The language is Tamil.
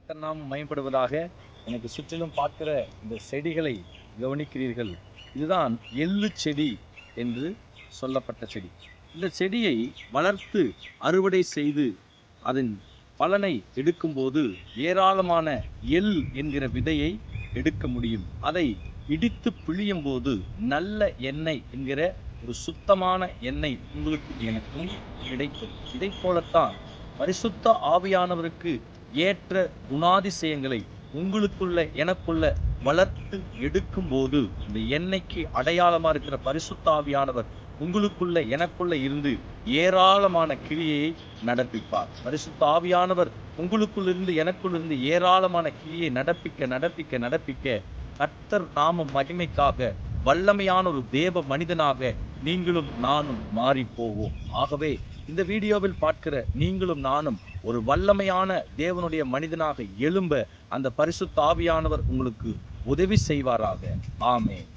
கர்த்தர் நாமம் மகிமைப்படுவதாக. எனக்கு சுற்றிலும் பார்க்கிற இந்த செடிகளை கவனிக்கிறீர்கள். இதுதான் எள்ளு செடி என்று சொல்லப்பட்ட செடி. இந்த செடியை வளர்த்து அறுவடை செய்து அதன் பலனை எடுக்கும்போது ஏராளமான எள் என்கிற விதையை எடுக்க முடியும். அதை இடித்து பிழியும் போது நல்ல எண்ணெய் என்கிற ஒரு சுத்தமான எண்ணெய் உங்களுக்கு எனக்கும் கிடைக்கும். இதை போலத்தான் பரிசுத்த ஆவியானவருக்கு ஏற்ற குணாதிசயங்களை உங்களுக்குள்ள எனக்குள்ள வளர்த்து எடுக்கும் போது இந்த எண்ணெய்க்கு அடையாளமா இருக்கிற பரிசுத்த ஆவியானவர் உங்களுக்குள்ள எனக்குள்ள இருந்து ஏராளமான கிரியையை நடப்பிப்பார். பரிசுத்த ஆவியானவர் உங்களுக்குள் இருந்து எனக்குள் இருந்து ஏராளமான கிரியை நடப்பிக்க கர்த்தர் நாம மகிமைக்காக வல்லமையான ஒரு தேவ மனிதனாக நீங்களும் நானும் மாறி போவோம். ஆகவே இந்த வீடியோவில் பார்க்கிற நீங்களும் நானும் ஒரு வல்லமையான தேவனுடைய மனிதனாக எழும்ப அந்த பரிசுத்த ஆவியானவர் உங்களுக்கு உதவி செய்வாராக. ஆமென்.